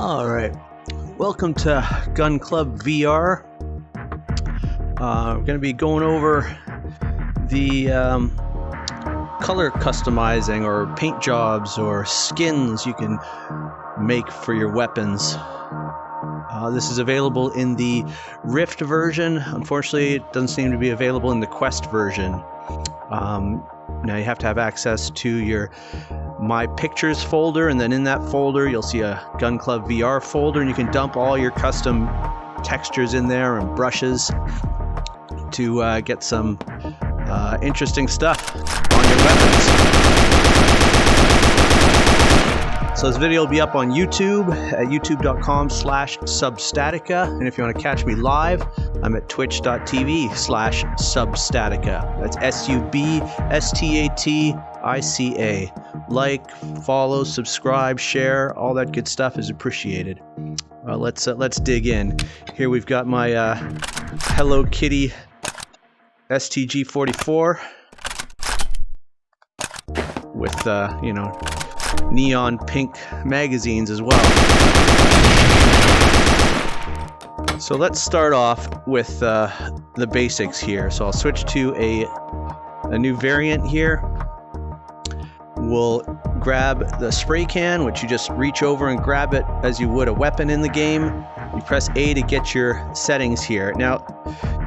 All right, welcome to Gun Club VR. We're going to be going over the color customizing or paint jobs or skins you can make for your weapons. This is available in the Rift version. Unfortunately, it doesn't seem to be available in the Quest version. Now you have to have access to your My Pictures folder, and then in that folder you'll see a Gun Club VR folder, and you can dump all your custom textures in there and brushes to get some interesting stuff on your weapons. So this video will be up on YouTube at youtube.com/Substatica, and if you want to catch me live, I'm at twitch.tv/Substatica. That's SUBSTATICA. Like, follow, subscribe, share, all that good stuff is appreciated. Let's dig in. Here we've got my Hello Kitty STG-44 with neon pink magazines as well. So let's start off with the basics here. So I'll switch to a new variant here. We'll grab the spray can, which you just reach over and grab it as you would a weapon in the game. You press A to get your settings here. Now,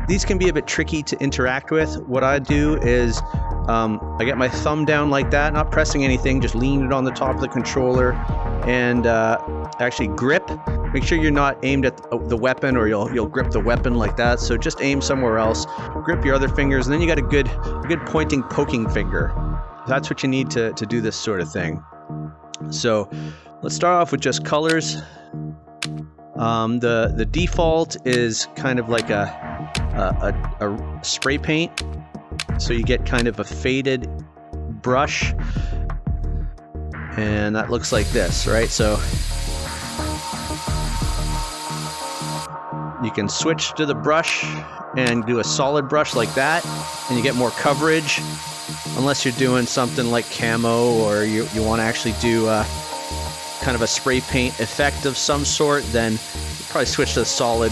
these can be a bit tricky to interact with. What I do is I get my thumb down like that, not pressing anything, just lean it on the top of the controller and actually grip. Make sure you're not aimed at the weapon, or you'll grip the weapon like that. So just aim somewhere else, grip your other fingers, and then you got a good pointing, poking finger. That's what you need to do this sort of thing. So let's start off with just colors. The default is kind of like a spray paint. So you get kind of a faded brush, and that looks like this, right? So you can switch to the brush and do a solid brush like that, and you get more coverage. Unless you're doing something like camo, or you want to actually do kind of a spray paint effect of some sort, then you probably switch to a solid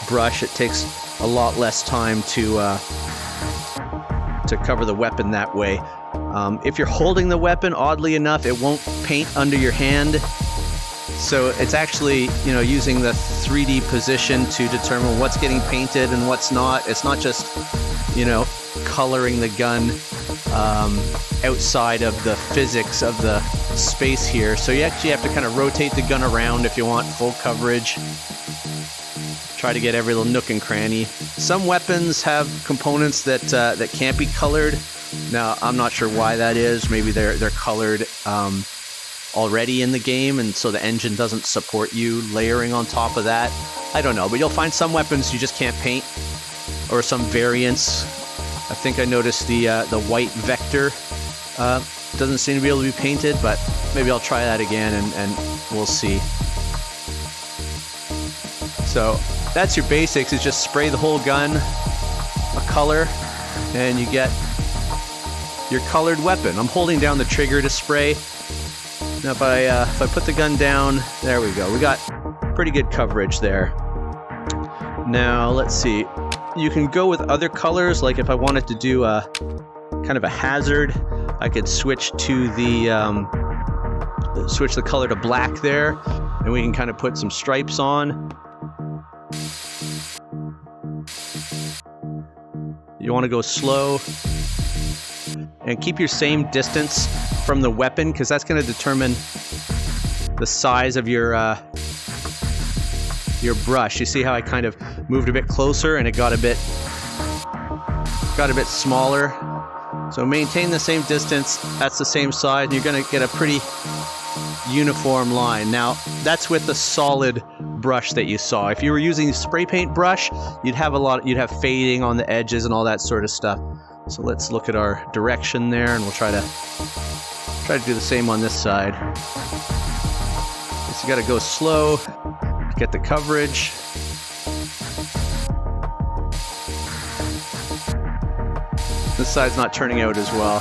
brush. It takes a lot less time to cover the weapon that way. If you're holding the weapon, oddly enough, it won't paint under your hand. So it's actually, using the 3D position to determine what's getting painted and what's not. It's not just, coloring the gun outside of the physics of the space here. So you actually have to kind of rotate the gun around if you want full coverage. Try to get every little nook and cranny. Some weapons have components that can't be colored. Now, I'm not sure why that is. Maybe they're colored already in the game, and so the engine doesn't support you layering on top of that. I don't know, but you'll find some weapons you just can't paint, or some variants. I think I noticed the white Vector doesn't seem to be able to be painted, but maybe I'll try that again and we'll see. So that's your basics, is just spray the whole gun a color and you get your colored weapon. I'm holding down the trigger to spray. Now if I put the gun down, there we go. We got pretty good coverage there. Now let's see. You can go with other colors, like if I wanted to do a kind of a hazard, I could switch to the color to black there, and we can kind of put some stripes on. You want to go slow and keep your same distance from the weapon, because that's going to determine the size of your brush. You see how I kind of moved a bit closer and it got a bit smaller. So maintain the same distance, that's the same size, and you're going to get a pretty uniform line. Now, that's with the solid brush that you saw. If you were using spray paint brush, you'd have fading on the edges and all that sort of stuff. So let's look at our direction there, and we'll try to do the same on this side. So you got to go slow, get the coverage. This side's not turning out as well.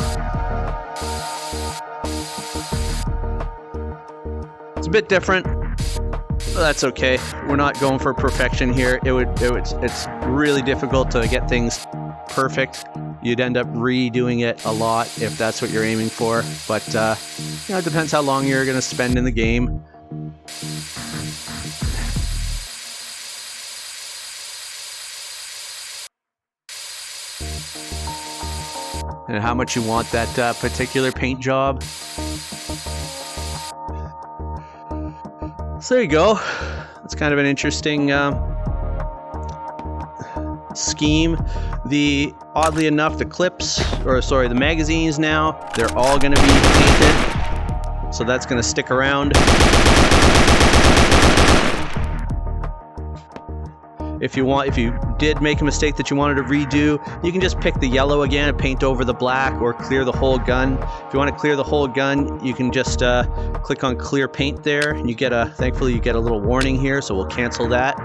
It's a bit different. That's okay. We're not going for perfection here. It's really difficult to get things perfect. You'd end up redoing it a lot if that's what you're aiming for. But you know, it depends how long you're going to spend in the game. And how much you want that particular paint job. So there you go. It's kind of an interesting scheme. Oddly enough, the magazines now, they're all going to be painted. So that's going to stick around. If you did make a mistake that you wanted to redo, you can just pick the yellow again and paint over the black, or clear the whole gun. If you want to clear the whole gun, you can just click on clear paint there, and thankfully you get a little warning here, so we'll cancel that.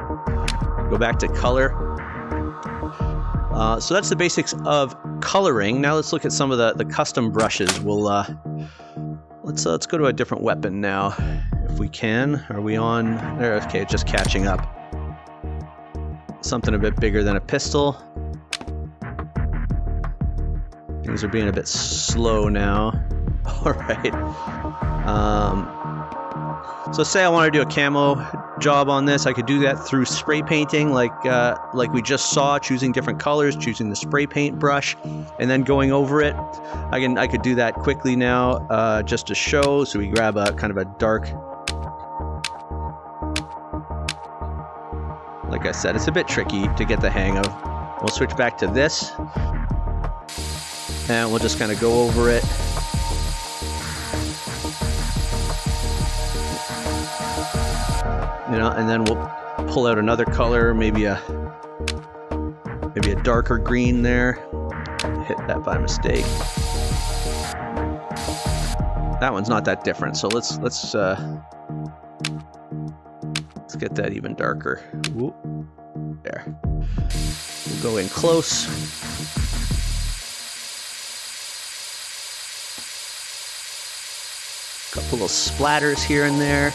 Go back to color. So that's the basics of coloring. Now let's look at some of the custom brushes. Let's go to a different weapon now, if we can. Are we on there? Okay, it's just catching up. Something a bit bigger than a pistol. Things are being a bit slow now. All right. So say I want to do a camo job on this, I could do that through spray painting, like we just saw, choosing different colors, choosing the spray paint brush, and then going over it. I could do that quickly now, just to show. So we grab a kind of a dark. Like I said, it's a bit tricky to get the hang of. We'll switch back to this, and we'll just kind of go over it. You know, and then we'll pull out another color, maybe a darker green there. Hit that by mistake. That one's not that different, so let's get that even darker. Whoop. There. We'll go in close. Couple of splatters here and there.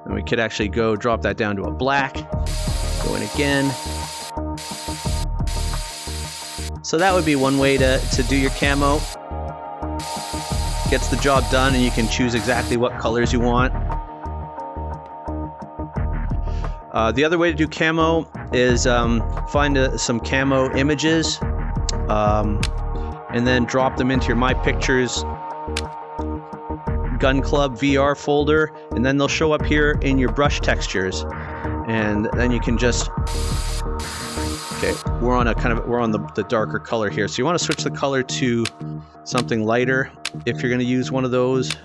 And we could actually drop that down to a black. Go in again. So that would be one way to do your camo. Gets the job done, and you can choose exactly what colors you want. The other way to do camo is find some camo images and then drop them into your My Pictures Gun Club VR folder, and then they'll show up here in your brush textures, and then you can just we're on the darker color here, so you want to switch the color to something lighter if you're going to use one of those.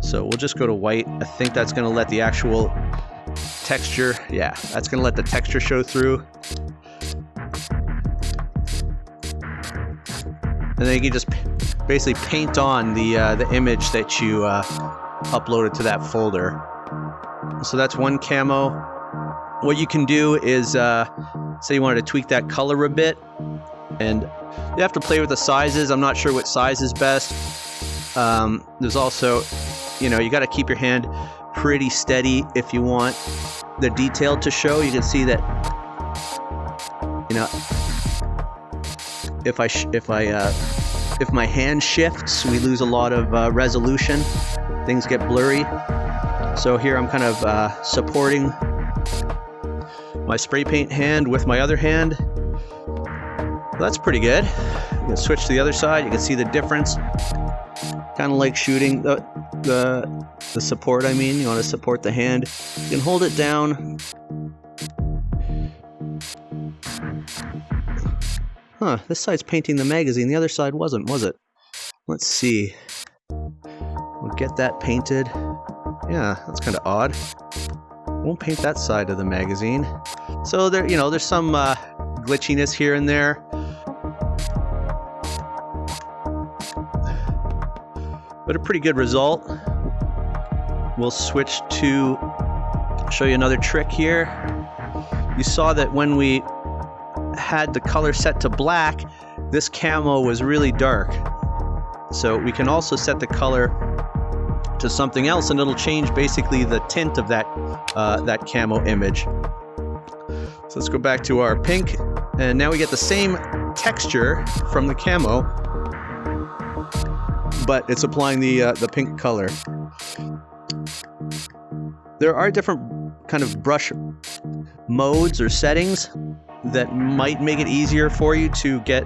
So we'll just go to white. I think that's going to let the actual texture, that's going to let the texture show through. And then you can just basically paint on the image that you uploaded to that folder. So that's one camo. What you can do is, say you wanted to tweak that color a bit, and you have to play with the sizes. I'm not sure what size is best. There's also, you got to keep your hand pretty steady if you want the detail to show. You can see that, if my hand shifts, we lose a lot of resolution. Things get blurry. So here I'm kind of supporting my spray paint hand with my other hand. Well, that's pretty good. You can switch to the other side. You can see the difference. Kind of like shooting the support. I mean, you want to support the hand. You can hold it down. This side's painting the magazine. The other side wasn't, was it? Let's see. We'll get that painted. Yeah, that's kind of odd. Won't paint that side of the magazine. So there, there's some glitchiness here and there. But a pretty good result. We'll switch to show you another trick here. You saw that when we had the color set to black, this camo was really dark. So we can also set the color to something else, and it'll change basically the tint of that that camo image. So let's go back to our pink, and now we get the same texture from the camo, but it's applying the pink color. There are different kind of brush modes or settings that might make it easier for you to get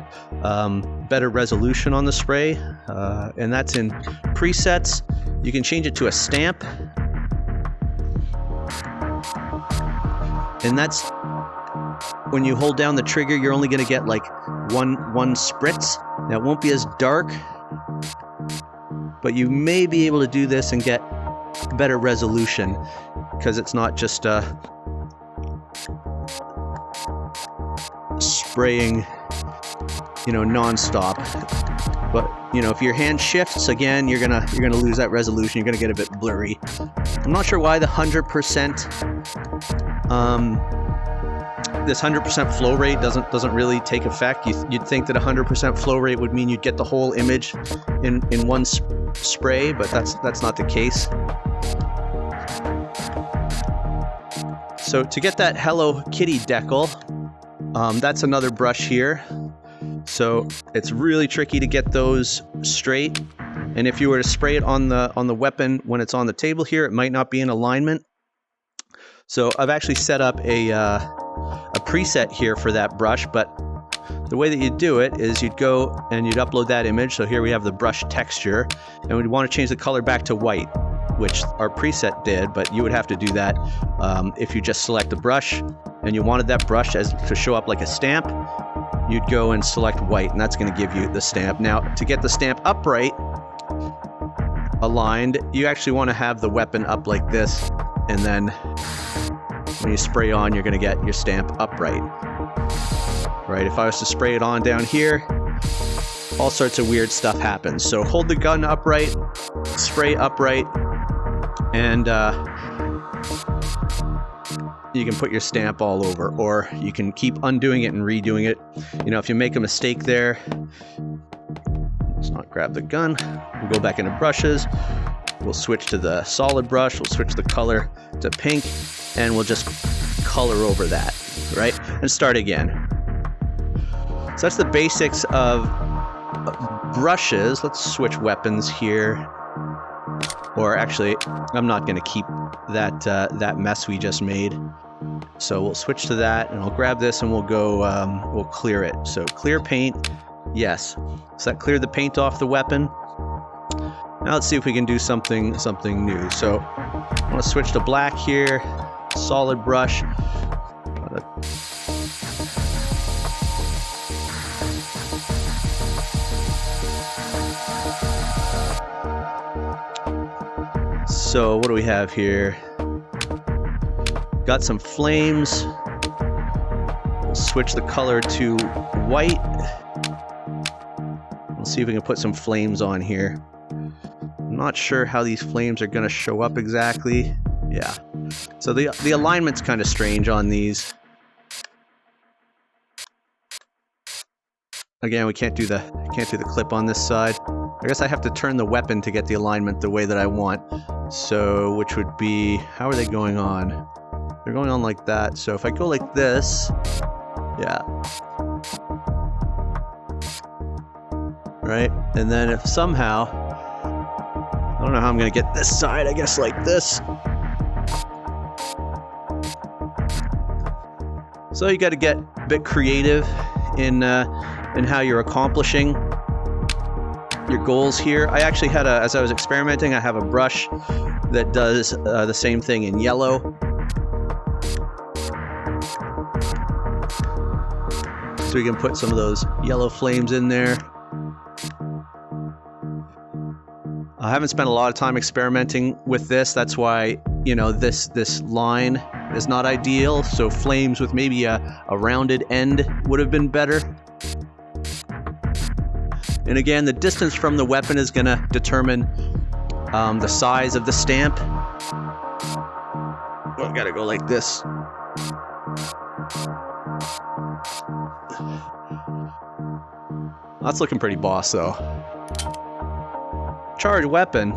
better resolution on the spray, and that's in presets. You can change it to a stamp, and that's when you hold down the trigger, you're only going to get like one spritz. Now it won't be as dark, but you may be able to do this and get better resolution because it's not just spraying, non-stop. But if your hand shifts again, you're gonna lose that resolution. You're gonna get a bit blurry. I'm not sure why the 100%. This 100% flow rate doesn't really take effect. You'd think that 100% flow rate would mean you'd get the whole image in one spray, but that's not the case. So to get that Hello Kitty decal, that's another brush here. So it's really tricky to get those straight. And if you were to spray it on the weapon when it's on the table here, it might not be in alignment. So I've actually set up a preset here for that brush, but the way that you do it is you'd go and you'd upload that image. So here we have the brush texture, and we'd want to change the color back to white, which our preset did, but you would have to do that if you just select the brush and you wanted that brush to show up like a stamp. You'd go and select white, and that's going to give you the stamp. Now, to get the stamp upright, aligned, you actually want to have the weapon up like this, and then when you spray on, you're going to get your stamp upright. Right? If I was to spray it on down here, all sorts of weird stuff happens. So hold the gun upright, spray upright, and you can put your stamp all over, or you can keep undoing it and redoing it. If you make a mistake there, let's not grab the gun. We'll go back into brushes. We'll switch to the solid brush. We'll switch the color to pink, and we'll just color over that, right? And start again. So that's the basics of brushes. Let's switch weapons here. Or actually, I'm not going to keep that mess we just made. So we'll switch to that, and I'll grab this, and we'll go. We'll clear it. So clear paint, yes. So that cleared the paint off the weapon. Now let's see if we can do something new. So I want to switch to black here. Solid brush. So what do we have here? Got some flames. We'll switch the color to white. We'll see if we can put some flames on here. I'm not sure how these flames are going to show up exactly. Yeah. So the alignment's kind of strange on these. Again, we can't do the clip on this side. I guess I have to turn the weapon to get the alignment the way that I want. So, which would be, how are they going on? They're going on like that. So if I go like this, yeah. Right? And then if somehow, I don't know how I'm going to get this side, I guess like this. So you got to get a bit creative in how you're accomplishing your goals here. I actually had as I was experimenting, I have a brush that does the same thing in yellow. So we can put some of those yellow flames in there. I haven't spent a lot of time experimenting with this. That's why, this line is not ideal. So flames with maybe a rounded end would have been better. And again, the distance from the weapon is going to determine the size of the stamp. Oh, I've got to go like this. That's looking pretty boss, though. Charged weapon.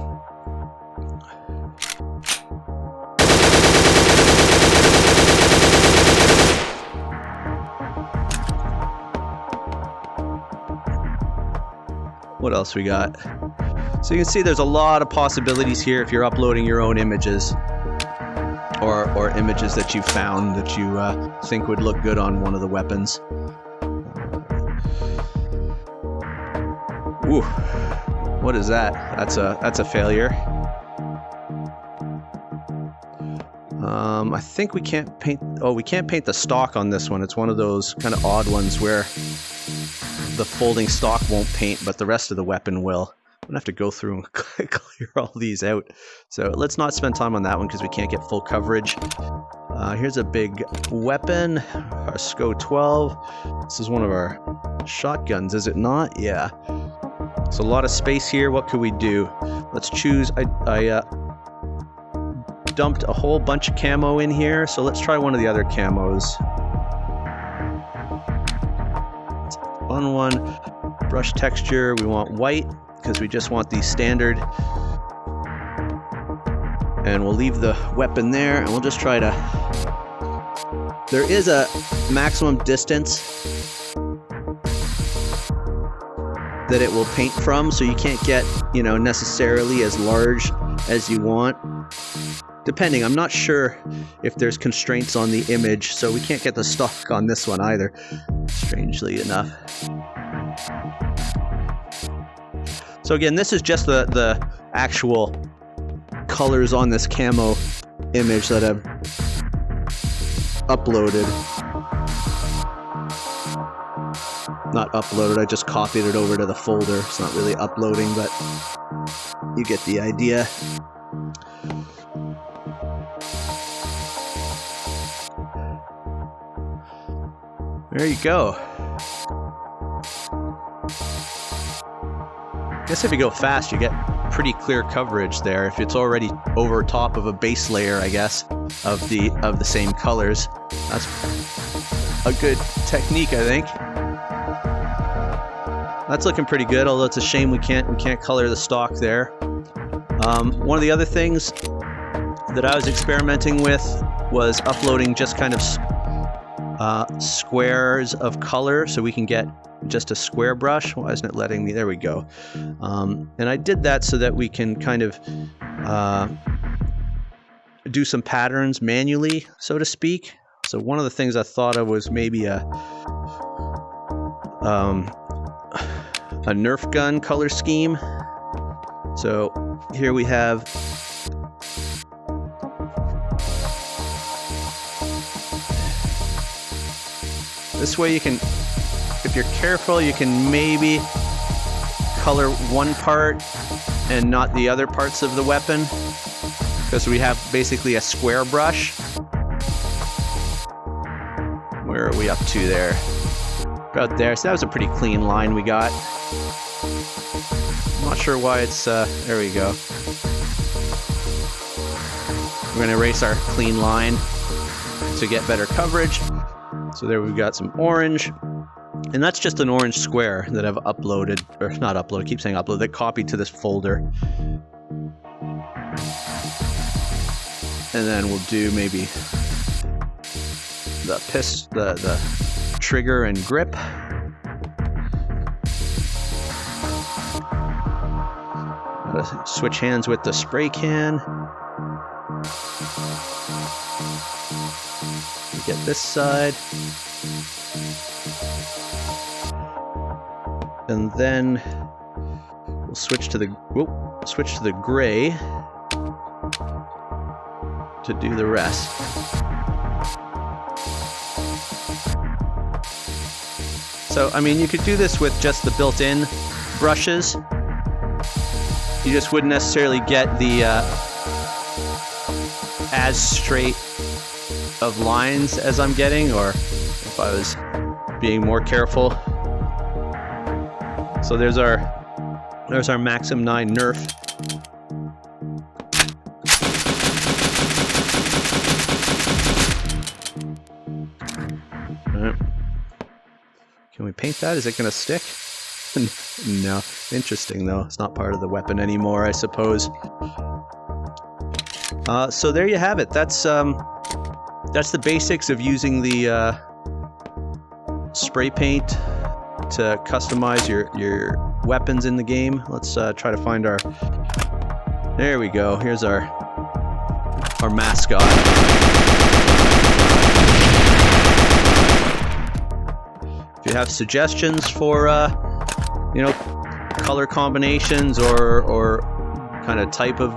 What else we got? So you can see there's a lot of possibilities here if you're uploading your own images. Or images that you found that you think would look good on one of the weapons. Ooh, what is that? That's a failure. I think we can't paint. Oh, we can't paint the stock on this one. It's one of those kind of odd ones where the folding stock won't paint, but the rest of the weapon will. I'm gonna have to go through and clear all these out. So let's not spend time on that one because we can't get full coverage. Here's a big weapon, our SCO 12. This is one of our shotguns, is it not? Yeah. So a lot of space here. What could we do? Let's choose. I dumped a whole bunch of camo in here, so let's try one of the other camos. Fun one. Brush texture. We want white, because we just want the standard, and we'll leave the weapon there, and we'll just try to, there is a maximum distance that it will paint from, so you can't get, you know, necessarily as large as you want, depending. I'm not sure if there's constraints on the image, so we can't get the stock on this one either, strangely enough. So again, this is just the actual colors on this camo image that I've uploaded. Not uploaded, I just copied it over to the folder. It's not really uploading, but you get the idea. There you go. I guess if you go fast, you get pretty clear coverage there. If it's already over top of a base layer, I guess, of the same colors, that's a good technique, I think. That's looking pretty good, although it's a shame we can't color the stock there. One of the other things that I was experimenting with was uploading just kind of squares of color, so we can get just a square brush. Why isn't it letting me? There we go. And I did that so that we can kind of do some patterns manually, so to speak. So one of the things I thought of was maybe a Nerf gun color scheme. So here we have this way. You can, if you're careful, you can maybe color one part and not the other parts of the weapon, because we have basically a square brush. Where are we up to there? About there. So that was a pretty clean line we got. I'm not sure why it's there we go. We're going to erase our clean line to get better coverage. So there we've got some orange, and that's just an orange square that I've uploaded, or not uploaded, I keep saying upload, that copied to this folder. And then we'll do maybe the trigger and grip. Switch hands with the spray can. Get this side. And then we'll switch to the gray to do the rest. So, I mean, you could do this with just the built-in brushes. You just wouldn't necessarily get the as straight of lines as I'm getting, or if I was being more careful. So there's our Maxim 9 Nerf. All right. Can we paint that? Is it going to stick? No. Interesting, though. It's not part of the weapon anymore, I suppose. So there you have it. That's the basics of using the spray paint to customize your weapons in the game. Let's try to find our... There we go. Here's our mascot. If you have suggestions for, you know, color combinations or kind of type of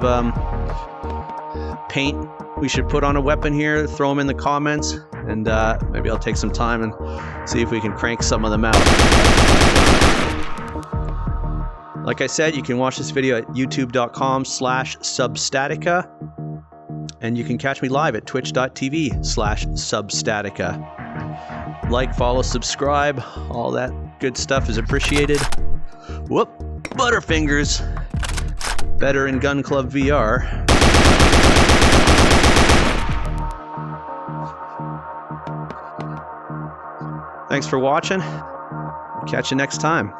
paint we should put on a weapon here, throw them in the comments, and maybe I'll take some time and see if we can crank some of them out. Like I said, you can watch this video at youtube.com/Substatica, and you can catch me live at twitch.tv/Substatica. Like, follow, subscribe, all that good stuff is appreciated. Whoop, Butterfingers. Better in Gun Club VR. Thanks for watching. Catch you next time.